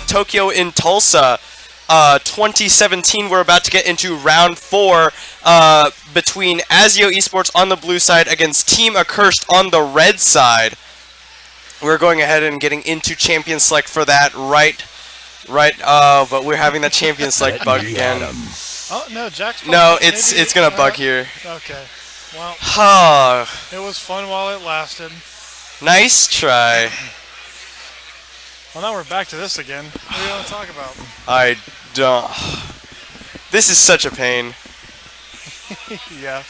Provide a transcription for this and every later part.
Tokyo in Tulsa. 2017, we're about to get into round 4 between AZIO Esports on the blue side against Team Accursed on the red side. We're going ahead and getting into champion select for that but we're having the champion select bug again. Oh no, Jack's No, it's gonna bug here. Okay. Well, it was fun while it lasted. Nice try. Well, now we're back to this again. What do you want to talk about? I don't. This is such a pain. Yeah.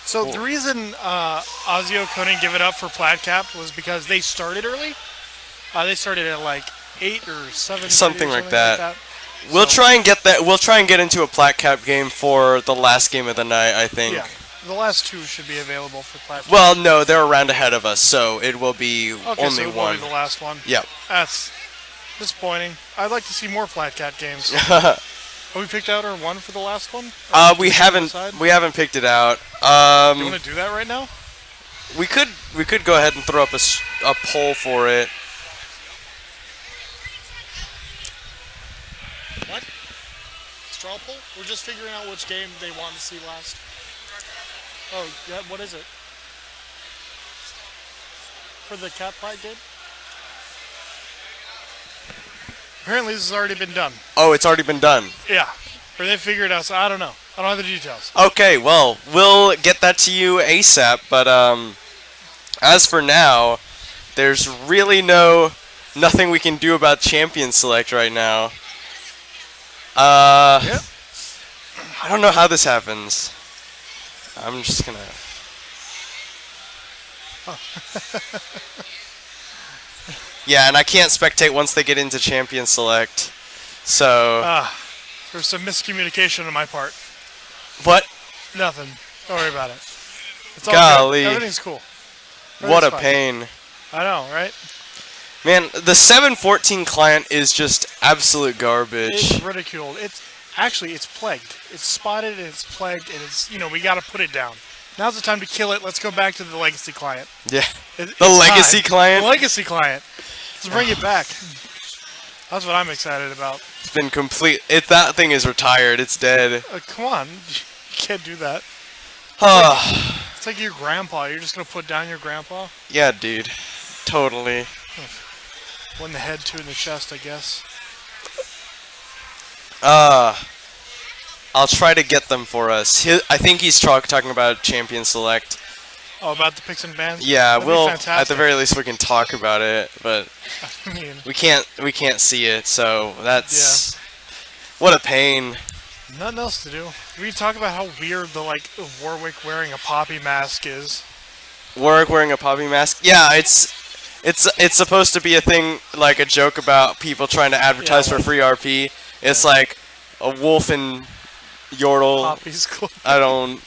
So the reason AZIO couldn't give it up for Plat Cap was because they started early. They started at like 8 or 7. Something like that. We'll try and get into a Plat Cap game for the last game of the night, I think. Yeah. The last 2 should be available for Plat Cap. Well, no, they're a round ahead of us, so it will be okay, only so it will one. be the last one. Yep. That's disappointing. I'd like to see more Plat Cap games. Have we picked out our one for the last one? We haven't picked it out. Do you want to do that right now? We could go ahead and throw up a poll for it. What? Straw poll? We're just figuring out which game they want to see last. Oh, yeah, what is it? For the cat fight game? Apparently this has already been done. Oh, it's already been done. Yeah. Or they figured it out, so I don't know. I don't have the details. Okay, well, we'll get that to you ASAP, but as for now, there's really nothing we can do about champion select right now. Yep. I don't know how this happens. I'm just gonna... Yeah, and I can't spectate once they get into champion select. So... There's some miscommunication on my part. What? Nothing. Don't worry about it. It's all Golly. good. Everything's cool. What a pain. I know, right? Man, the 714 client is just absolute garbage. It's ridiculed. It's plagued. It's spotted and it's plagued and it's, we got to put it down. Now's the time to kill it. Let's go back to the legacy client. Yeah. The legacy client? The legacy client. Let's bring it back. That's what I'm excited about. It's been complete. That thing is retired. It's dead. Come on. You can't do that. It's like your grandpa. You're just going to put down your grandpa? Yeah, dude. Totally. One in the head, 2 in the chest, I guess. I'll try to get them for us. I think he's talking about champion select. Oh, about the picks and bans? Yeah, That'd be at the very least we can talk about it, but I mean, we can't see it, so that's what a pain. Nothing else to do. We talk about how weird the Warwick wearing a poppy mask is. Warwick wearing a poppy mask? Yeah, it's supposed to be a thing, like a joke about people trying to advertise for free RP. It's like a wolf and Yordle. Poppy's clothing. I don't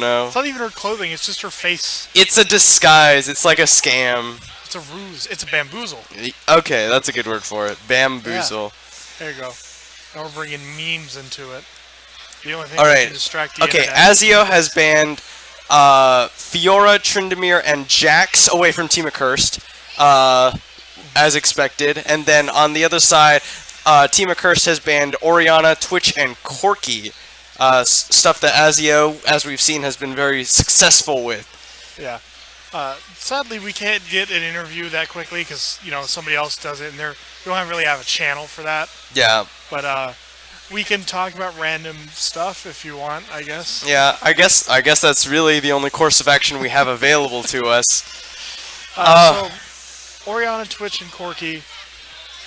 know. It's not even her clothing, it's just her face. It's a disguise. It's like a scam. It's a ruse. It's a bamboozle. Okay, that's a good word for it. Bamboozle. Yeah. There you go. Now we're bringing memes into it. The only thing that can distract the internet. AZIO has banned Fiora, Tryndamere, and Jax away from Team Accursed, as expected. And then on the other side, Team Accursed has banned Orianna, Twitch, and Corki. Stuff that AZIO, as we've seen, has been very successful with. Yeah. Sadly, we can't get an interview that quickly because, somebody else does it, and we don't really have a channel for that. Yeah. But we can talk about random stuff if you want, I guess. Yeah, I guess that's really the only course of action we have available to us. So, Orianna, Twitch, and Corki,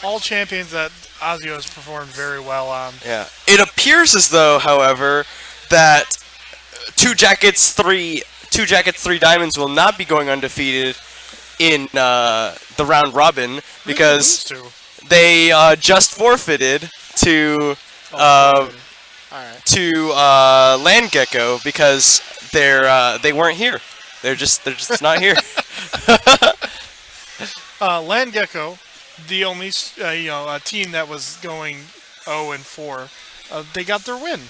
all champions that AZIO has performed very well on. Yeah. It appears as though, however, that 2 Jackets, 3 Diamonds will not be going undefeated in the round robin because they just forfeited to Land Gecko because they weren't here. They're just not here. Land Gecko, the only team that was going 0-4, they got their win.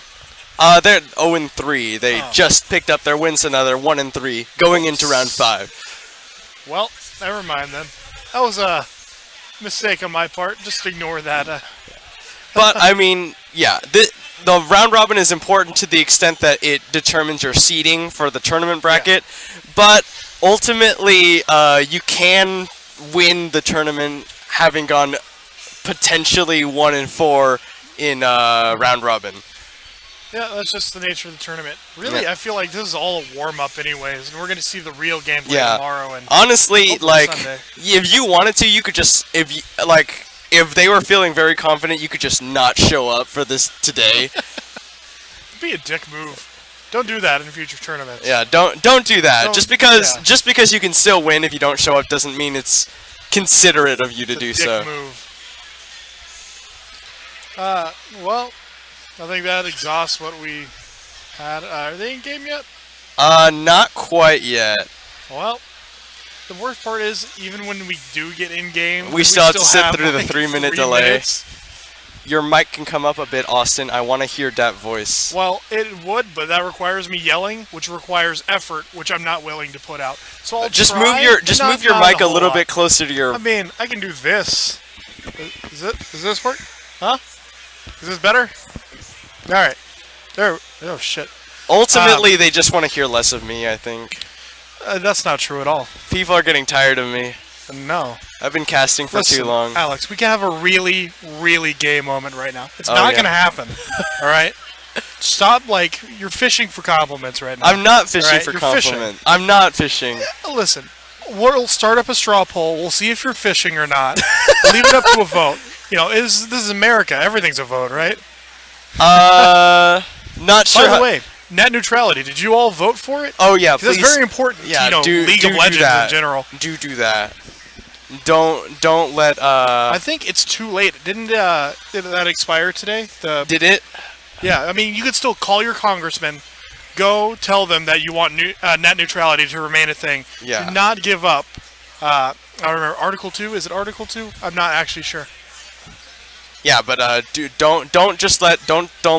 They're 0-3. They just picked up their win, so now they're 1-3 going into round 5. Well, never mind then. That was Mistake on my part. Just ignore that. But I mean, yeah, the round robin is important to the extent that it determines your seeding for the tournament bracket. But ultimately, you can win the tournament having gone potentially 1-4 in round robin. Yeah, that's just the nature of the tournament. Really, Yeah. I feel like this is all a warm-up anyways, and we're going to see the real gameplay tomorrow. And honestly, hopefully like, Sunday. if you wanted to, you could just, if they were feeling very confident, you could just not show up for this today. Be a dick move. Don't do that in future tournaments. Yeah, don't do that. Don't- just because you can still win if you don't show up doesn't mean it's considerate of you to It's a do dick so. move. Well, I think that exhausts what we had. Are they in game yet? Not quite yet. Well, the worst part is, even when we do get in game, We still have to sit have, through the like, 3-minute 3 delay. minutes. Your mic can come up a bit, Austin. I want to hear that voice. Well, it would, but that requires me yelling, which requires effort, which I'm not willing to put out. So I'll Just try, move your but not mic a whole little lot. bit closer to your. I mean, I can do this. Does this work? Huh? Is this better? All right. There. Oh shit. Ultimately, they just want to hear less of me. I think That's not true at all. people are getting tired of me. No. I've been casting for Listen, too long. Alex, we can have a really, really gay moment right now. It's Oh, not yeah. gonna happen. All right. Stop. You're fishing for compliments right now. I'm not fishing Alright, for you're fishing. compliment. I'm not fishing. Listen, we'll start up a straw poll. We'll see if you're fishing or not. Leave it up to a vote. You know, this is America. Everything's a vote, right? Not sure. By the how- way, net neutrality. Did you all vote for it? Oh yeah, 'Cause please. that's very important. Yeah, to, League do of Legends that. in general. Do that. Don't let I think it's too late. Did that expire today? Did it? Yeah, I mean, you could still call your congressman, go tell them that you want net neutrality to remain a thing. Yeah. Do not give up. I don't remember Article 2. Is it Article 2? I'm not actually sure. Yeah, but don't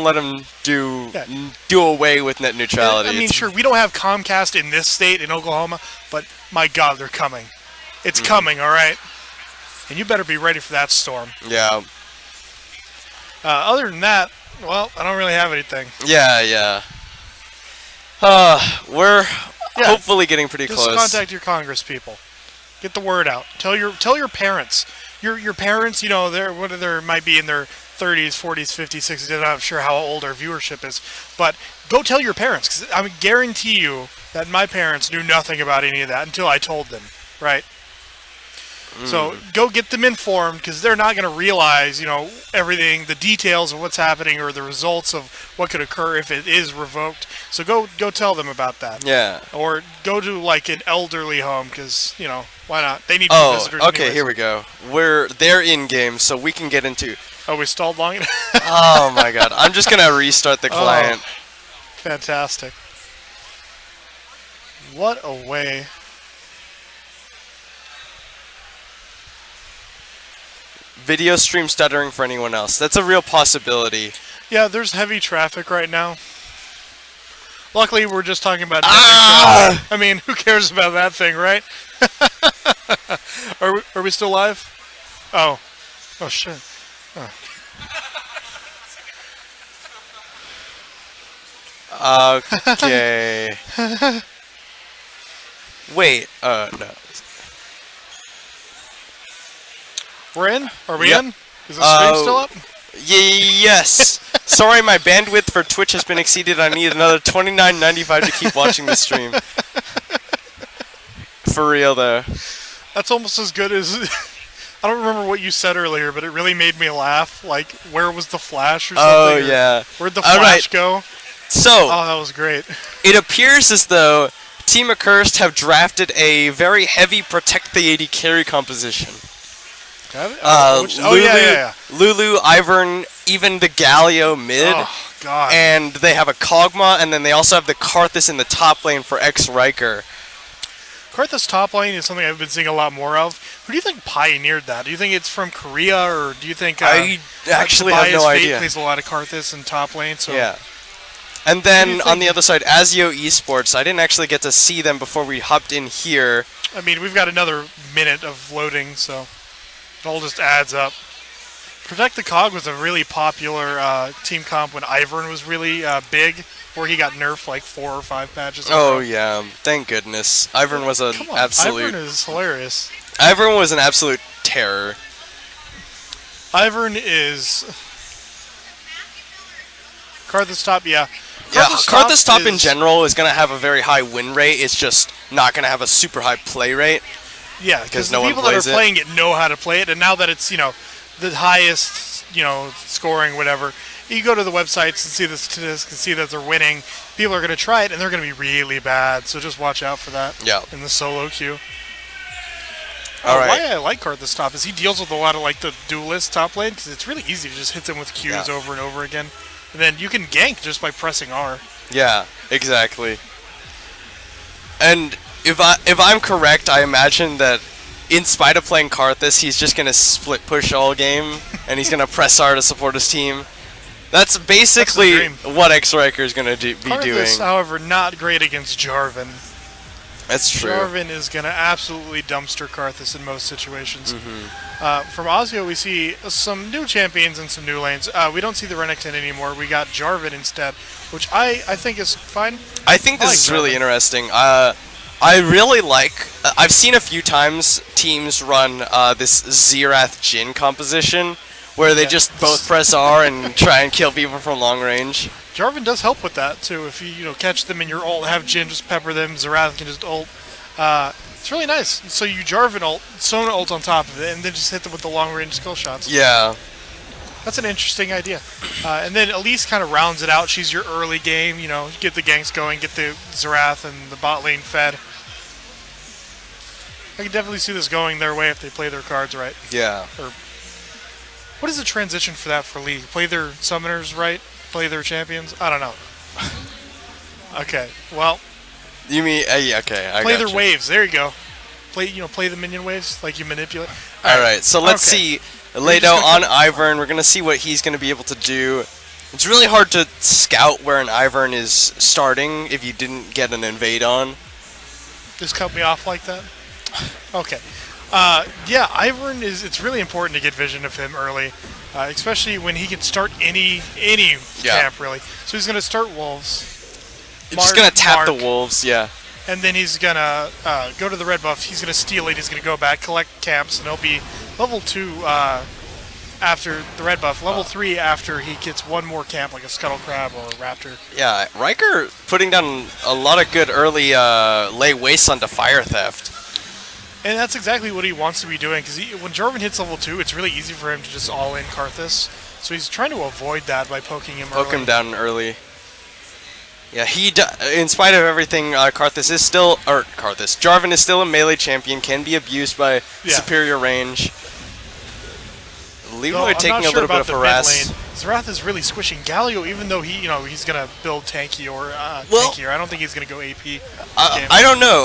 let them do away with net neutrality. I mean, It's- sure, we don't have Comcast in this state in Oklahoma, but my God, they're coming. It's coming, all right. And you better be ready for that storm. Yeah. Other than that, well, I don't really have anything. Yeah. We're hopefully getting pretty Just close. contact your Congress people. Get the word out. Tell your parents. Your parents, you know, they might be in their 30s, 40s, 50s, 60s. I'm not sure how old our viewership is, but go tell your parents, because I guarantee you that my parents knew nothing about any of that until I told them, right? So go get them informed, because they're not going to realize, you know, everything, the details of what's happening or the results of what could occur if it is revoked. So go tell them about that. Yeah. Or go to like an elderly home, because, you know, why not? They need new Oh, visitors. okay. anyways. Here we go. They're in game, so we can get into. Oh, we stalled long enough? Oh my God! I'm just gonna restart the client. Fantastic. What a way. Video stream stuttering for anyone else. That's a real possibility. Yeah, there's heavy traffic right now. Luckily, we're just talking about. Ah! I mean, who cares about that thing, right? Are we still live? Oh shit. Okay. Wait. No. We're in? Are we Yep. in? Is the stream Uh, still up? Yes. Sorry, my bandwidth for Twitch has been exceeded. I need another $29.95 to keep watching the stream. For real though. That's almost as good as. I don't remember what you said earlier, but it really made me laugh. Like, where was the flash or something? Oh or yeah. Where'd the All flash right. go? So Oh, that was great. it appears as though Team Accursed have drafted a very heavy Protect the 80 carry composition. Lulu, yeah. Lulu, Ivern, even the Galio mid. Oh, God. And they have a Kog'Maw, and then they also have the Karthus in the top lane for X-Riker. Karthus top lane is something I've been seeing a lot more of. Who do you think pioneered that? Do you think it's from Korea, or do you think I actually have Tobias no Fate idea. plays a lot of Karthus in top lane? So Yeah. And do then you on think- the other side, AZIO Esports. I didn't actually get to see them before we hopped in here. I mean, we've got another minute of loading, so It all just adds up. Protect the Cog was a really popular team comp when Ivern was really big, where he got nerfed like 4 or 5 patches. Oh yeah, thank goodness. Ivern was an Come on, absolute. Ivern is hilarious. Ivern was an absolute terror. Ivern is Karthus top, yeah. Yeah, Karthus top is, in general is going to have a very high win rate. It's just not going to have a super high play rate. Yeah, because no the one people that are plays it. playing it know how to play it, and now that it's the highest scoring whatever, you go to the websites and see the statistics and see that they're winning. People are going to try it, and they're going to be really bad. So just watch out for that. Yeah. In the solo queue. All right. Why I like Karthus top is he deals with a lot of like the duelist top lane because it's really easy to just hit them with Qs over and over again, and then you can gank just by pressing R. Yeah, exactly. And if I'm correct, I imagine that in spite of playing Karthus, he's just gonna split push all game, and he's gonna press R to support his team. That's basically what X-Riker is gonna be Karthus, doing. however, not great against Jarvan. That's true. Jarvan is gonna absolutely dumpster Karthus in most situations. Mm-hmm. From AZIO, we see some new champions and some new lanes. We don't see the Renekton anymore. We got Jarvan instead, which I think is fine. I think this is really interesting. I really like. I've seen a few times teams run this Xerath Jhin composition, where they just both press R and try and kill people from long range. Jarvan does help with that too. If you catch them in your ult, have Jhin just pepper them. Xerath can just ult. It's really nice. So you Jarvan ult, Sona ult on top of it, and then just hit them with the long range skill shots. Yeah. That's an interesting idea. And then Elise kind of rounds it out. She's your early game, get the ganks going, get the Xerath and the bot lane fed. I can definitely see this going their way if they play their cards right. Yeah. Or what is the transition for that for League? Play their summoners right? Play their champions? I don't know. Okay, well. You mean, yeah, okay, I play got their you. waves, there you go. Play the minion waves, like you manipulate. Alright, so let's see. Ledo on Ivern, we're going to see what he's going to be able to do. It's really hard to scout where an Ivern is starting if you didn't get an invade on. Just cut me off like that? Okay. Yeah, Ivern it's really important to get vision of him early, especially when he can start any camp, really. So he's going to start Wolves. He's just going to tap the Wolves, yeah. And then he's going to go to the red buff. He's going to steal it. He's going to go back, collect camps, and he'll be level 2 after the red buff. Level 3 after he gets one more camp, like a Scuttle Crab or a Raptor. Yeah, Riker putting down a lot of good early lay waste onto Fire Theft. And that's exactly what he wants to be doing, because when Jarvan hits level 2, it's really easy for him to just all-in Karthus. So he's trying to avoid that by poking him early. Poke him down early. Yeah, in spite of everything, Karthus is still, Jarvan is still a melee champion, can be abused by superior range. Leroy taking a little bit of harass. Xerath is really squishing Galio, even though he's gonna build tanky or tankier. I don't think he's gonna go AP. I don't know.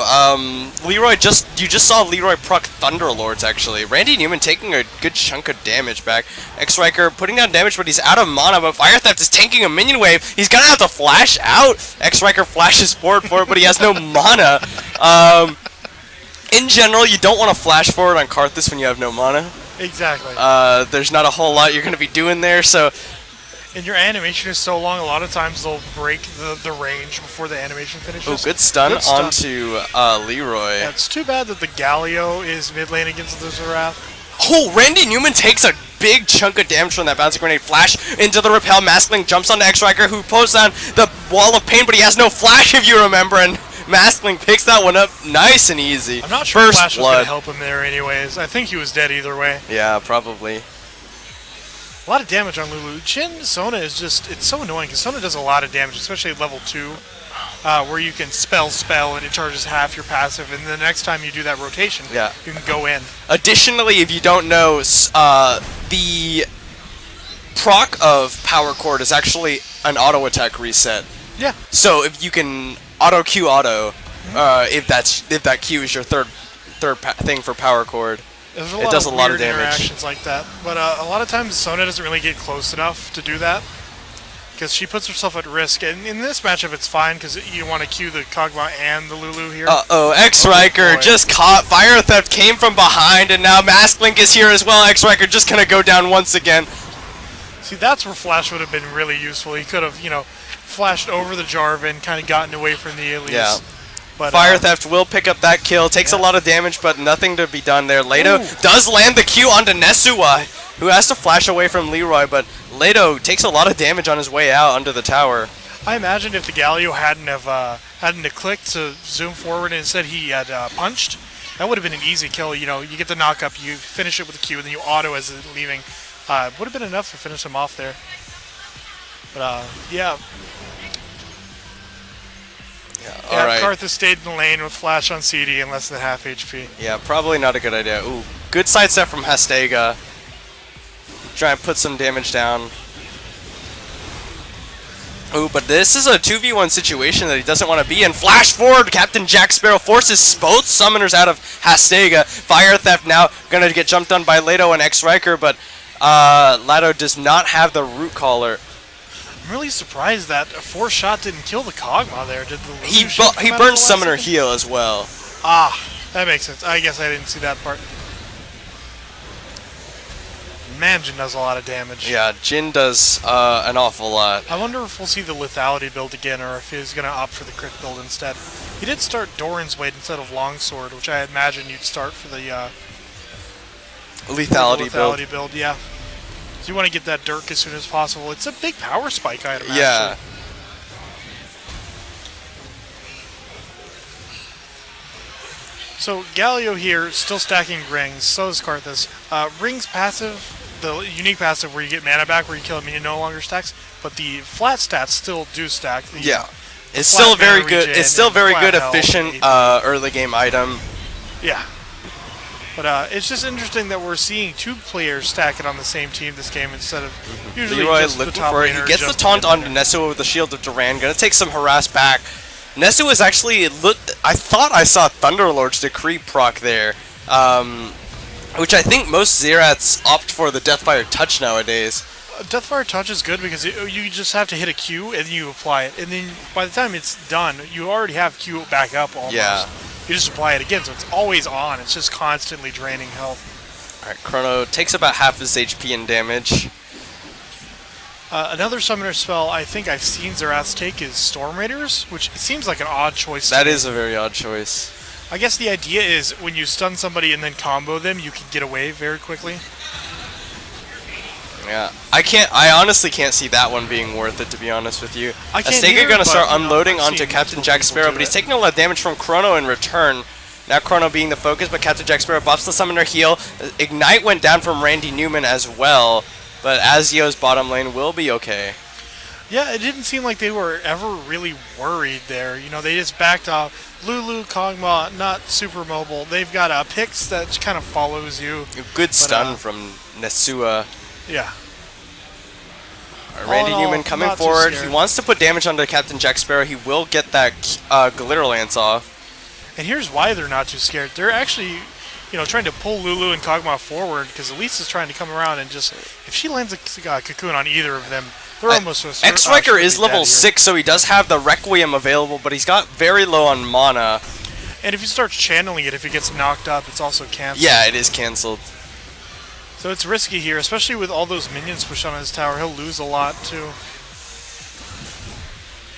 Leroy you just saw Leroy proc Thunderlords actually. Randy Newman taking a good chunk of damage back. X-Riker putting down damage, but he's out of mana. But Fire Theft is tanking a minion wave. He's gonna have to flash out. X-Riker flashes forward for it, but he has no mana. In general, you don't want to flash forward on Karthus when you have no mana. Exactly. There's not a whole lot you're going to be doing there, so... And your animation is so long, a lot of times they'll break the range before the animation finishes. Oh, good stun onto Leroy. Yeah, it's too bad that the Galio is mid lane against the Xerath. Oh, Randy Newman takes a big chunk of damage from that bouncing grenade. Flash into the repel. Maskling jumps onto X-Riker, who posts down the wall of pain, but he has no flash, if you remember, and Maskling picks that one up nice and easy. I'm not sure First Flash was blood. going to help him there anyways. I think he was dead either way. Yeah, probably. A lot of damage on Lulu. Jhin Sona is just, it's so annoying because Sona does a lot of damage, especially at level 2, where you can spell and it charges half your passive, and the next time you do that rotation, you can go in. Additionally, if you don't know, the proc of Power Chord is actually an auto attack reset. Yeah. So if you can auto Q auto, if that Q is your third thing for Power Chord. There's It does a lot of damage. Interactions like that, but a lot of times Sona doesn't really get close enough to do that because she puts herself at risk. And in this matchup, it's fine because you want to queue the Kog'Maw and the Lulu here. X-Riker just caught. Fire Theft came from behind, and now Mask Link is here as well. X-Riker just gonna go down once again. See, that's where Flash would have been really useful. He could have, flashed over the Jarvan, kind of gotten away from the Elise. Yeah. But, Fire Theft will pick up that kill. Takes a lot of damage, but nothing to be done there. Leto does land the Q onto Nesua, who has to flash away from Leroy, but Leto takes a lot of damage on his way out under the tower. I imagine if the Galio hadn't clicked to zoom forward and instead he had punched, that would have been an easy kill. You get the knock up, you finish it with the Q, and then you auto as it's leaving. Would have been enough to finish him off there. But yeah. All right. Karthus stayed in the lane with Flash on CD and less than half HP. Yeah, probably not a good idea. Ooh, good sidestep from Hastega. Try and put some damage down. Ooh, but this is a 2v1 situation that he doesn't want to be in. Flash forward, Captain Jack Sparrow forces both summoners out of Hastega. Fire Theft now going to get jumped on by Leto and X-Riker, but Leto does not have the root collar. I'm really surprised that a 4-shot didn't kill the Kog'Maw there. Did the he burned Summoner Heal as well. Ah, that makes sense. I guess I didn't see that part. Man, Jin does a lot of damage. Yeah, Jin does an awful lot. I wonder if we'll see the lethality build again, or if he's going to opt for the crit build instead. He did start Doran's Blade instead of Longsword, which I imagine you'd start for the lethality build. Yeah. So you want to get that Dirk as soon as possible. It's a big power spike item, yeah. actually. So Galio here, still stacking rings. So is Karthus. Rings passive, the unique passive where you get mana back, where you kill a minion no longer stacks, but the flat stats still do stack. It's still very good. It's still very good, health, efficient early game item. Yeah. But it's just interesting that we're seeing two players stack it on the same team this game instead of usually Leroy just the looking top for it. laner. He gets the taunt onto Nesua with the Shield of Duran. Gonna take some harass back. Nesua is actually I thought I saw Thunderlord's Decree proc there, which I think most Zerats opt for the Deathfire Touch nowadays. Deathfire Touch is good because you just have to hit a Q and you apply it, and then by the time it's done, you already have Q back up almost. Yeah. You just apply it again, so it's always on. It's just constantly draining health. Alright, Chrono takes about half his HP in damage. Another summoner spell I think I've seen Zeraths take is Storm Raiders, which seems like an odd choice. That is a very odd choice. I guess the idea is when you stun somebody and then combo them, you can get away very quickly. Yeah, I honestly can't see that one being worth it, to be honest with you. Astega gonna start unloading onto Captain Jack Sparrow, but he's taking a lot of damage from Chrono in return. Now Chrono being the focus, but Captain Jack Sparrow buffs the Summoner Heal. Ignite went down from Randy Newman as well, but AZIO's bottom lane will be okay. Yeah, it didn't seem like they were ever really worried there. They just backed off. Lulu, Kog'Maw, not super mobile. They've got a Pix that kind of follows you. Good stun from Nesua. Yeah. Randy Newman coming forward. He wants to put damage onto Captain Jack Sparrow. He will get that Glitter Lance off. And here's why they're not too scared. They're actually, trying to pull Lulu and Kog'Maw forward because Elise is trying to come around and just, if she lands a cocoon on either of them, they're almost a X-Riker is level 6, so he does have the Requiem available, but he's got very low on mana. And if he starts channeling it, if he gets knocked up, it's also canceled. Yeah, it is canceled. So it's risky here, especially with all those minions pushed on his tower. He'll lose a lot, too.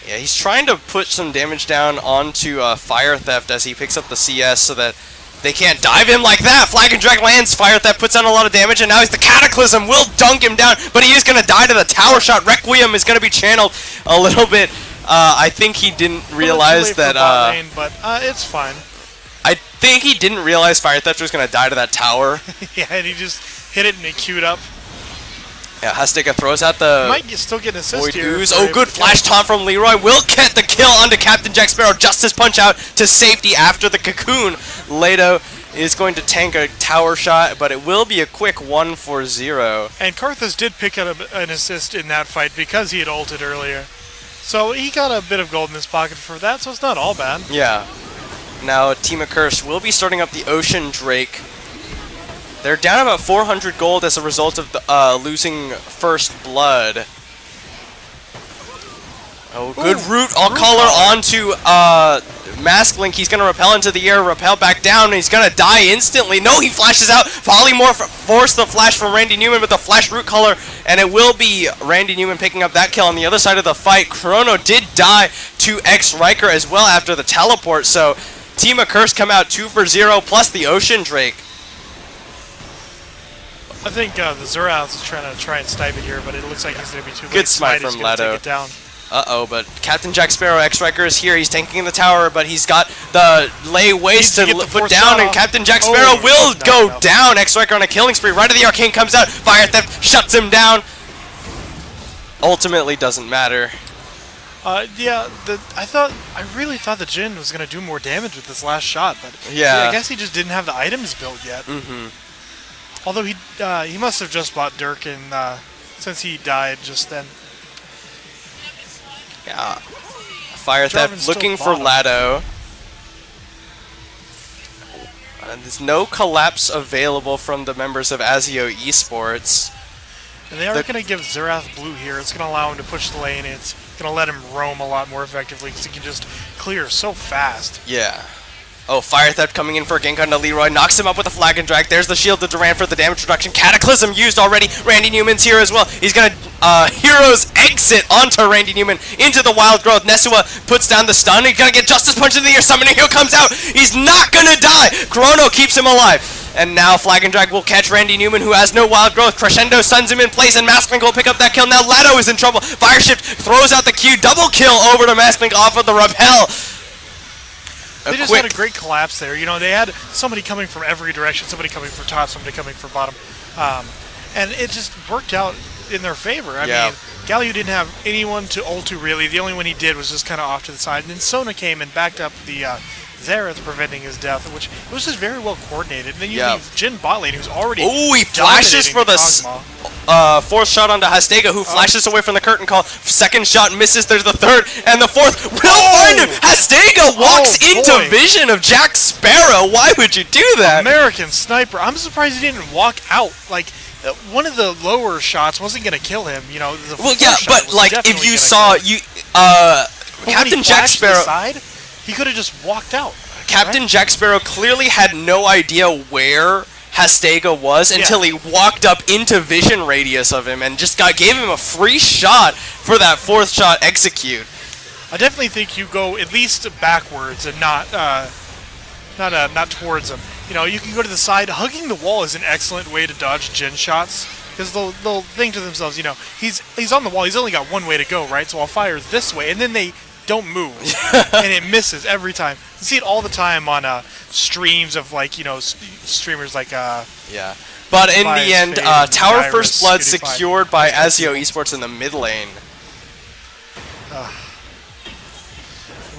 Yeah, he's trying to put some damage down onto Fire Theft as he picks up the CS so that they can't dive him like that. Flag and Drag lands. Fire Theft puts down a lot of damage, and now he's the Cataclysm. Will dunk him down, but he is going to die to the tower shot. Requiem is going to be channeled a little bit. I think he didn't realize that... lane, but it's fine. I think he didn't realize Fire Theft was going to die to that tower. Yeah, and he just hit it and it queued up. Yeah, Hastega throws out the... Might still get an assist here. Oh, good flash taunt from Leroy. Will get the kill onto Captain Jack Sparrow. Justice punch out to safety after the cocoon. Leto is going to tank a tower shot, but it will be a quick 1-for-0. And Karthus did pick up an assist in that fight because he had ulted earlier. So he got a bit of gold in his pocket for that, so it's not all bad. Yeah. Now Team Accursed will be starting up the Ocean Drake. They're down about 400 gold as a result of the, losing First Blood. Oh, good Ooh, root. I'll root collar collar. onto Mask Link. He's going to repel into the air, repel back down, and he's going to die instantly. No, he flashes out. Polymorph forced the flash from Randy Newman with the flash root collar, and it will be Randy Newman picking up that kill on the other side of the fight. Chrono did die to X Riker as well after the teleport, so Team Accursed come out 2 for 0 plus the Ocean Drake. I think the Zerath is try and snipe it here, but it looks like he's going to be too late. Good smite Smite is from gonna Leto. take it down. Uh-oh, but Captain Jack Sparrow, X-Riker is here. He's tanking the tower, but he's got the lay waste to Needs to get the put fourth down, shot and off. Captain Jack Oh, Sparrow will no, go no. down. X-Riker on a killing spree. Right of the Arcane comes out. Fire Theft shuts him down. Ultimately doesn't matter. Yeah, I really thought the Jin was going to do more damage with this last shot, but Yeah. I guess he just didn't have the items built yet. Mm-hmm. Although he must have just bought Dirk, and since he died just then. Yeah. Fire Jarvan's Theft looking still for bottom. Lado. There's no collapse available from the members of AZIO Esports. And they are going to give Zerath blue here. It's going to allow him to push the lane. It's going to let him roam a lot more effectively because he can just clear so fast. Yeah. Oh, Fire Theft coming in for a gank onto Leroy. Knocks him up with a flag and drag. There's the shield to Durant for the damage reduction. Cataclysm used already. Randy Newman's here as well. He's going to Heroes exit onto Randy Newman into the Wild Growth. Nesua puts down the stun. He's going to get Justice Punch in the air. Summoning Heel comes out. He's not going to die. Chrono keeps him alive. And now Flag and Drag will catch Randy Newman, who has no Wild Growth. Crescendo stuns him in place, and Masklink will pick up that kill. Now Lado is in trouble. Fire Shift throws out the Q. Double kill over to Masklink off of the Repel. They just had a great collapse there. You know, they had somebody coming from every direction, somebody coming from top, somebody coming from bottom. And it just worked out in their favor. I mean, Galio didn't have anyone to ult to really. The only one he did was just kind of off to the side. And then Sona came and backed up the Xerath, preventing his death, which was just very well coordinated. And then you leave Jin bot lane, who's already Ooh, he flashes for the fourth shot onto Hastega, who flashes away from the curtain call. Second shot misses. There's the third, and the fourth will find him. Hastega walks into vision of Jack Sparrow. Why would you do that? American sniper. I'm surprised he didn't walk out. Like, one of the lower shots wasn't going to kill him. You know, the well, yeah, shot but was like definitely if you gonna saw kill him. But Captain when he Jack flashed to the Sparrow. side, he could have just walked out. Captain Jack Sparrow clearly had no idea where Hastega was until he walked up into vision radius of him and just gave him a free shot for that fourth shot execute. I definitely think you go at least backwards and not towards him. You know, you can go to the side. Hugging the wall is an excellent way to dodge Jin shots because they'll think to themselves, you know, he's on the wall. He's only got one way to go, right? So I'll fire this way, and then they don't move, and it misses every time. You see it all the time on streams of, like, you know, streamers like yeah. But in the end, Tower First Blood secured by AZIO Esports in the mid lane.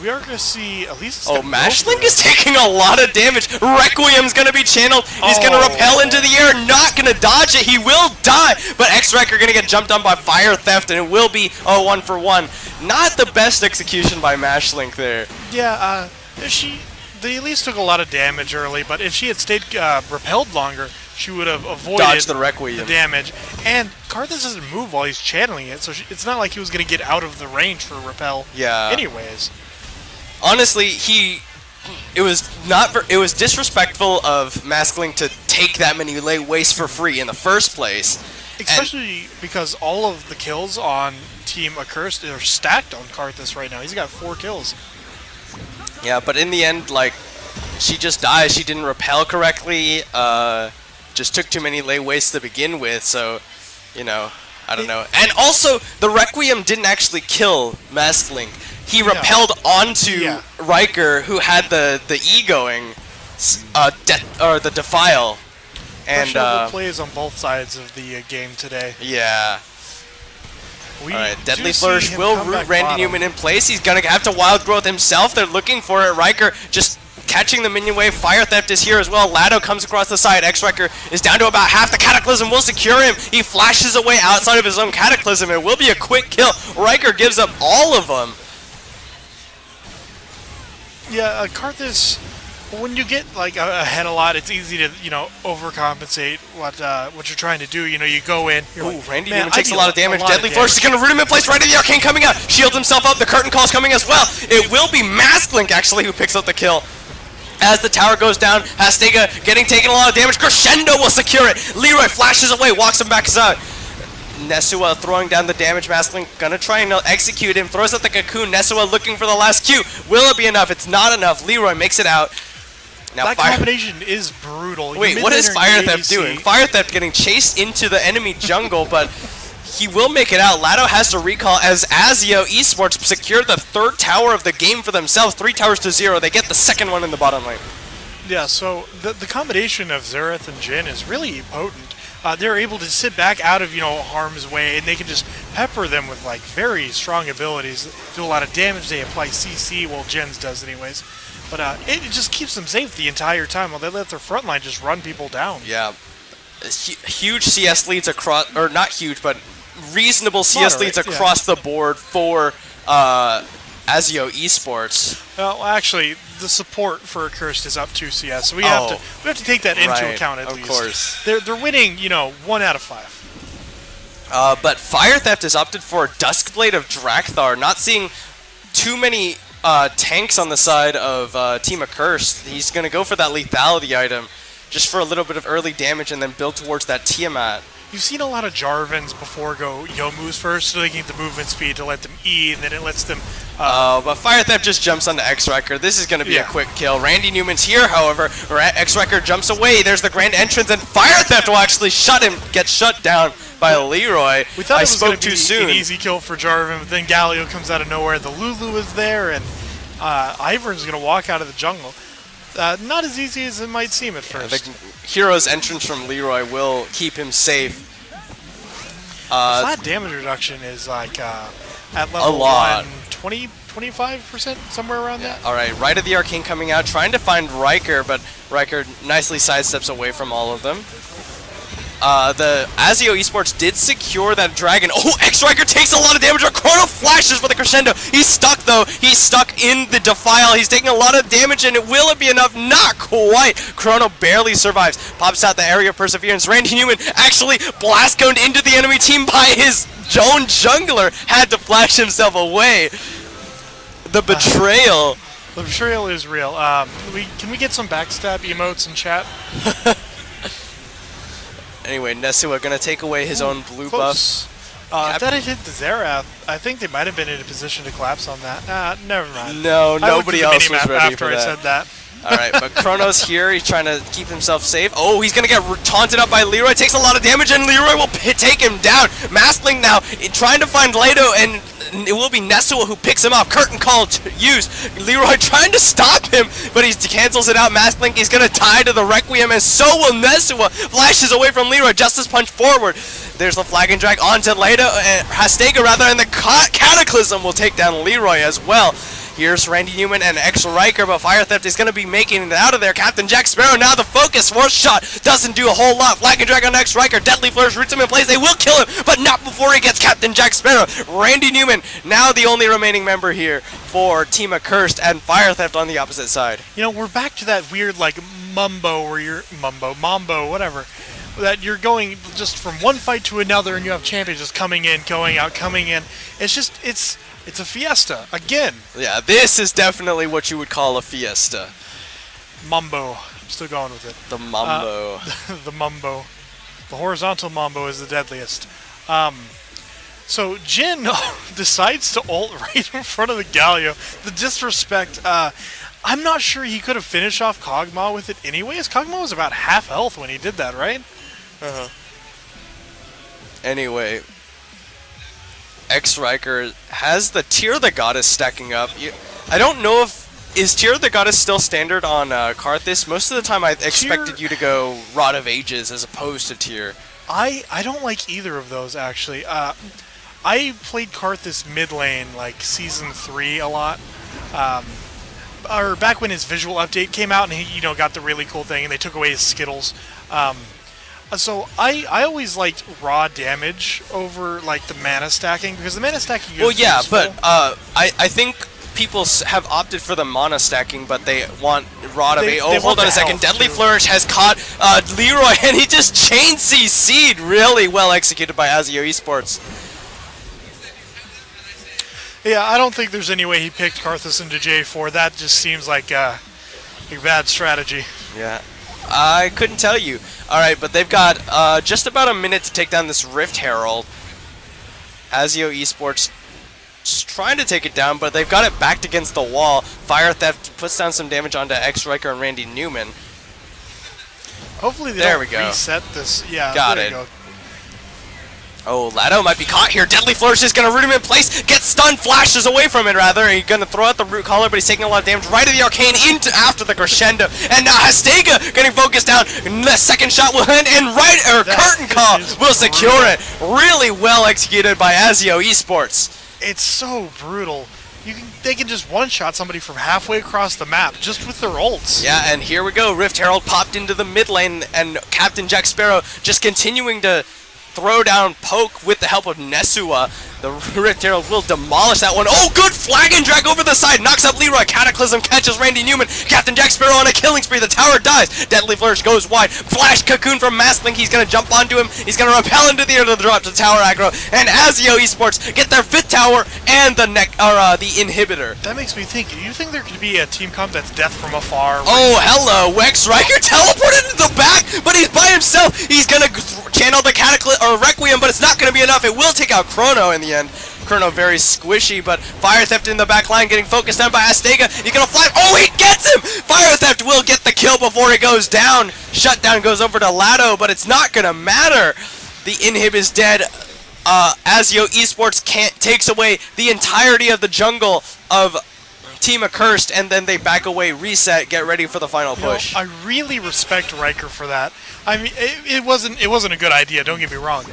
We are going to see at least. Oh, Mashlink is taking a lot of damage. Requiem's going to be channeled. He's going to repel into the air. Not going to dodge it. He will die. But X-Riker going to get jumped on by Fire Theft, and it will be 1 for 1. Not the best execution by Mashlink there. Yeah, they at least took a lot of damage early, but if she had stayed repelled longer, she would have avoided Dodged the Requiem. damage. And Karthus doesn't move while he's channeling it, so it's not like he was going to get out of the range for repel. Yeah. Anyways. Honestly, it was disrespectful of Masklink to take that many lay waste for free in the first place. Especially because all of the kills on Team Accursed are stacked on Karthus right now. He's got 4 kills. Yeah, but in the end, like, she just dies. She didn't repel correctly. Just took too many lay wastes to begin with. So, you know, I don't know. And also, the Requiem didn't actually kill Masklink. He repelled onto Riker, who had the E-going, the Defile. And plays on both sides of the game today. Yeah. Alright, Deadly Flourish will root Randy Newman in place. He's gonna have to Wild Growth himself. They're looking for it. Riker just catching the minion wave. Fire Theft is here as well. Lado comes across the side. X-Riker is down to about half. The Cataclysm will secure him. He flashes away outside of his own Cataclysm. It will be a quick kill. Riker gives up all of them. Yeah, Karthus When you get like ahead a lot, it's easy to overcompensate what you're trying to do. You go in. You're Ooh, like, Randy "Man, Newman I takes a deal lot of damage. Deadly damage." Force is going to root him in place right at the arcane coming out. Shields himself up. The curtain call's coming as well. It will be Masklink actually who picks up the kill. As the tower goes down, Hastega getting taken a lot of damage. Crescendo will secure it. Leroy flashes away, walks him back aside. Nesua throwing down the damage. Masklink gonna try and execute him. Throws out the cocoon. Nesua looking for the last Q. Will it be enough? It's not enough. Leroy makes it out. Now that combination is brutal. Wait, what is Fire Theft doing? Fire Theft getting chased into the enemy jungle, but he will make it out. Lado has to recall as AZIO Esports secure the third tower of the game for themselves. 3 towers to 0. They get the second one in the bottom lane. Yeah, so the combination of Xerath and Jhin is really potent. They're able to sit back out of harm's way, and they can just pepper them with like very strong abilities. Do a lot of damage. They apply CC, well, Jhin's does anyways. But it just keeps them safe the entire time while they let their front line just run people down. Yeah. Huge CS leads across, or not huge, but reasonable CS leads across the board for AZIO Esports. Well, actually, the support for Accursed is up 2 CS, so we have to take that into account at least. Of course. They're winning, 1 out of 5. But Fire Theft has opted for Duskblade of Drakthar, not seeing too many tanks on the side of Team Accursed. He's going to go for that lethality item just for a little bit of early damage and then build towards that Tiamat. You've seen a lot of Jarvans before go Youmu's first, so they can get the movement speed to let them E, and then it lets them... but Fire Theft just jumps onto X-Riker. This is going to be a quick kill. Randy Newman's here, however. X-Riker jumps away. There's the grand entrance, and Fire Theft will actually get shut down by Leroy. We thought I it was spoke too soon. An easy kill for Jarvan, but then Galio comes out of nowhere. The Lulu is there, and Ivern's going to walk out of the jungle. Not as easy as it might seem at first. The hero's entrance from Leroy will keep him safe. Flat damage reduction is like at level a lot. 25%, somewhere around that. Alright, right of the arcane coming out, trying to find Riker, but Riker nicely sidesteps away from all of them. The AZIO Esports did secure that dragon. Oh, X-Riker takes a lot of damage. Chrono flashes for the crescendo. He's stuck, though. He's stuck in the defile. He's taking a lot of damage, and will it be enough? Not quite. Chrono barely survives. Pops out the area of perseverance. Randy Newman actually blast coned into the enemy team by his own jungler. Had to flash himself away. The betrayal. The betrayal is real. Can we get some backstab emotes in chat? Anyway, Nesua gonna take away his own blue buff. If that had hit the Xerath, I think they might have been in a position to collapse on that. Never mind. No, nobody else was ready for after I said that. Alright, but Chrono's here. He's trying to keep himself safe. Oh, he's going to get taunted up by Leroy. Takes a lot of damage, and Leroy will take him down. Masklink now trying to find Lado, and it will be Nesua who picks him off. Curtain call used. Leroy trying to stop him, but he cancels it out. Masklink is going to tie to the Requiem, and so will Nesua. Flashes away from Leroy. Justice punch forward. There's the flag and drag onto Lado, Hastega rather, and the Cataclysm will take down Leroy as well. Here's Randy Newman and X-Riker, but Fire Theft is going to be making it out of there. Captain Jack Sparrow now the focus. Force shot doesn't do a whole lot. Flag and drag on X-Riker. Deadly Flourish roots him in place. They will kill him, but not before he gets Captain Jack Sparrow. Randy Newman, now the only remaining member here for Team Accursed, and Fire Theft on the opposite side. We're back to that weird, like, mambo, whatever. That you're going just from one fight to another, and you have champions just coming in, going out, coming in. It's just, it's a fiesta, again. Yeah, this is definitely what you would call a fiesta. Mambo. I'm still going with it. The mambo. The mambo. The horizontal mambo is the deadliest. So Jhin decides to ult right in front of the Galio. The disrespect. I'm not sure he could have finished off Kog'Maw with it anyways. Kog'Maw was about half health when he did that, right? Uh-huh. Anyway, X-Riker has the Tear of the Goddess stacking up. I don't know if... Is Tear of the Goddess still standard on Karthus? Most of the time I expected you to go Rod of Ages as opposed to Tear. I don't like either of those, actually. I played Karthus mid lane, like Season 3 a lot. Or back when his visual update came out and he, got the really cool thing and they took away his Skittles. So I always liked raw damage over like the mana stacking because the mana stacking is well, yeah, useful. but I think people have opted for the mana stacking, but they want Rod of They- A. they Oh, hold want on the a second. health, Deadly too. Flourish has caught Leroy, and he just chain CC'd. Really well executed by AZIO Esports. Yeah, I don't think there's any way he picked Karthus into J4. That just seems like a bad strategy. Yeah, I couldn't tell you. All right, but they've got just about a minute to take down this Rift Herald. AZIO Esports just trying to take it down, but they've got it backed against the wall. Fire Theft puts down some damage onto X-Riker and Randy Newman. Hopefully they There don't we go. reset this. Yeah, Got there it. you go. Oh, Lado might be caught here. Deadly Flourish is going to root him in place. Gets stunned, flashes away from it, rather. He's going to throw out the root collar, but he's taking a lot of damage right at the Arcane into after the Crescendo. And now Hastega getting focused down. The second shot will hit, and Curtain Call is will secure it. Really well executed by AZIO Esports. It's so brutal. They can just one-shot somebody from halfway across the map just with their ults. Yeah, and here we go. Rift Herald popped into the mid lane, and Captain Jack Sparrow just continuing to throw down poke with the help of Nesua. The Rift Herald will demolish that one. Oh, good flag and drag over the side. Knocks up Leroy. Cataclysm catches Randy Newman. Captain Jack Sparrow on a killing spree. The tower dies. Deadly Flourish goes wide. Flash Cocoon from Masklink. He's going to jump onto him. He's going to repel into the air to drop to tower aggro. And AZIO Esports get their 5th tower and the the inhibitor. That makes me think. Do you think there could be a team comp that's death from afar? Oh, hello, Wex Riker teleported into the back, but he's by himself. He's gonna channel the Cataclysm or Requiem, but it's not gonna be enough. It will take out Chrono in the end. Chrono very squishy, but Fire Theft in the back line getting focused on by Astega. He's gonna fly. Oh, he gets him! Fire Theft will get the kill before he goes down. Shutdown goes over to Lado, but it's not gonna matter. The inhib is dead. AZIO Esports takes away the entirety of the jungle of Team Accursed, and then they back away, reset, get ready for the final push. I really respect Riker for that. I mean, it wasn't a good idea. Don't get me wrong.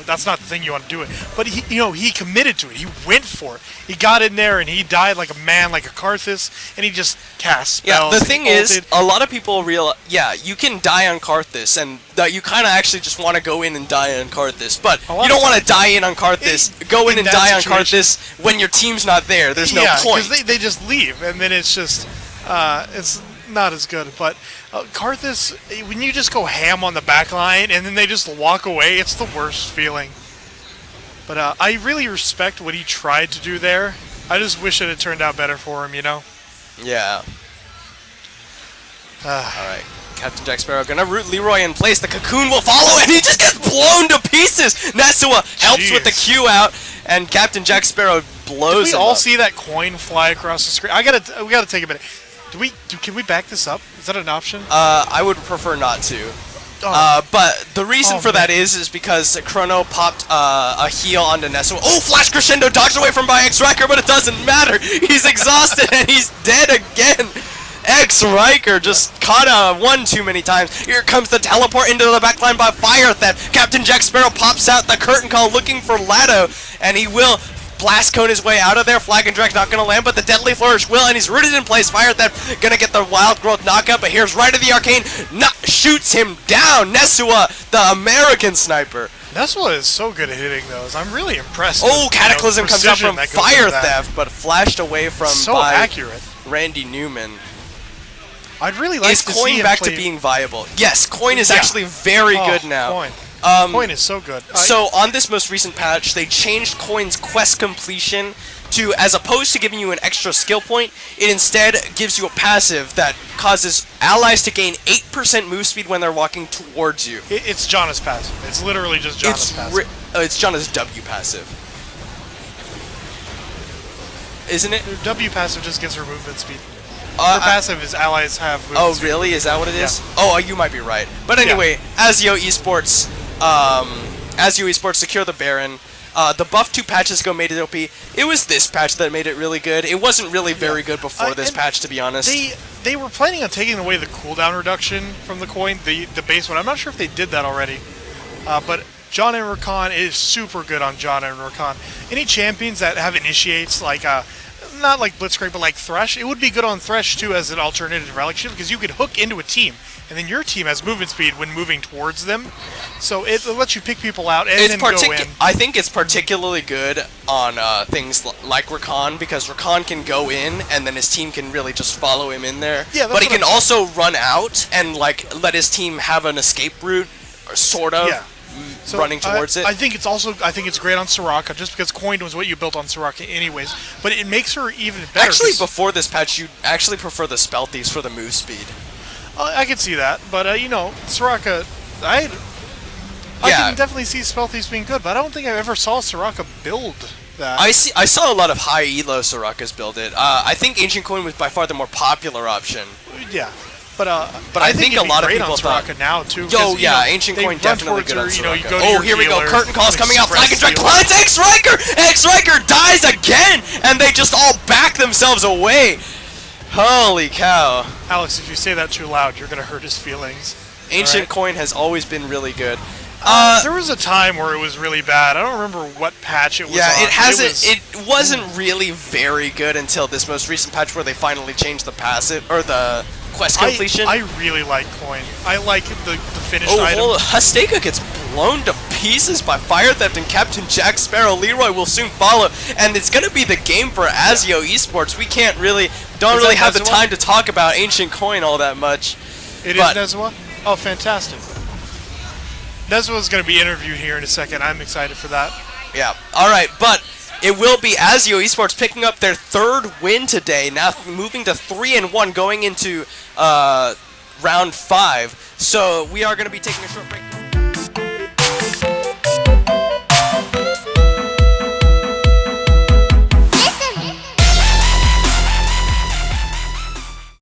That's not the thing you want to do it. But he committed to it. He went for it. He got in there and he died like a man, like a Karthus, and he just cast spells. Yeah, the thing he is, ulted. a lot of people realize, yeah, you can die on Karthus, and you kind of actually just want to go in and die on Karthus, but A lot you don't of want to die in on Karthus, go in in and that die on situation- Karthus when your team's not there. There's no point. because they just leave, and then it's just it's not as good. But Karthus, when you just go ham on the back line and then they just walk away, it's the worst feeling. But I really respect what he tried to do there. I just wish it had turned out better for him, Yeah. Alright. Captain Jack Sparrow gonna root Leroy in place. The cocoon will follow, and he just gets blown to pieces. Nesua helps with the Q out, and Captain Jack Sparrow blows Did we him all up. see that coin fly across the screen? We gotta take a minute. Can we back this up? Is that an option? I would prefer not to. But the reason for that is because Chrono popped a heal onto Nesua. Oh, Flash Crescendo dodged away from by X-Riker, but it doesn't matter. He's exhausted and he's dead again. X-Riker just caught one too many times. Here comes the teleport into the backline by Fire Theft. Captain Jack Sparrow pops out the curtain call looking for Lado, and he will blast cone his way out of there. Flag and Drag not going to land, but the Deadly Flourish will, and he's rooted in place. Fire Theft going to get the Wild Growth knockout, but here's right of the Arcane. Shoots him down. Nesua, the American sniper. Nesua is so good at hitting those. I'm really impressed. Oh, with, Cataclysm comes out precision from that goes Fire into that. Theft, but flashed away from So by accurate. Randy Newman. I'd really like Is to see Coin him back play... to being viable? Yes, Coin is Yeah. actually very good now. Coin. Coin is so good. So on this most recent patch, they changed Coin's quest completion to, as opposed to giving you an extra skill point, it instead gives you a passive that causes allies to gain 8% move speed when they're walking towards you. It's Janna's passive. It's literally just Janna's passive. It's Janna's W passive. Isn't it? Her W passive just gives her movement speed. Her passive is allies have movement Oh, speed. really? Is that what it is? Yeah. Oh, you might be right. But anyway, AZIO Esports, secure the Baron. The buff 2 patches ago made it OP. It was this patch that made it really good. It wasn't really very good before this and patch, to be honest. They were planning on taking away the cooldown reduction from the coin, the base one. I'm not sure if they did that already. But John and Rakan is super good on John and Rakan. Any champions that have initiates, like not like Blitzcrank, but like Thresh. It would be good on Thresh too as an alternative relic shield because you could hook into a team, and then your team has movement speed when moving towards them, so it lets you pick people out and then go in. I think it's particularly good on things like Rakan, because Rakan can go in and then his team can really just follow him in there. Yeah, that's but he what can also run out and like let his team have an escape route, or sort of. Yeah. So running towards it. I think it's great on Soraka just because Coin was what you built on Soraka anyways, but it makes her even better. Actually, before this patch, you actually prefer the spell thieves for the move speed. I could see that, but you know, Soraka, I can definitely see spell thieves being good, but I don't think I ever saw Soraka build that. I saw a lot of high elo Sorakas build it. I think Ancient Coin was by far the more popular option. Yeah. But I think a lot of people on thought Soraka now too. Yo, yeah, Ancient Coin definitely good on Soraka. Here we go. Curtain calls coming out. Flag and Drag Clouds. X-Riker! X-Riker dies again, and they just all back themselves away. Holy cow! Alex, if you say that too loud, you're gonna hurt his feelings. Ancient Coin has always been really good. There was a time where it was really bad. I don't remember what patch it was. Yeah, on. It wasn't really very good until this most recent patch where they finally changed the passive or the quest completion. I really like Coin. I like the finished item. Well, Hasteka gets blown to pieces by Fire Theft, and Captain Jack Sparrow Leroy will soon follow, and it's gonna be the game for AZIO Esports. We don't really have the time to talk about Ancient Coin all that much. It is Nezwa? Oh, fantastic. Nezwa's going to be interviewed here in a second. I'm excited for that. Yeah. All right, but it will be AZIO Esports picking up their third win today, now moving to 3-1 going into round 5. So we are going to be taking a short break.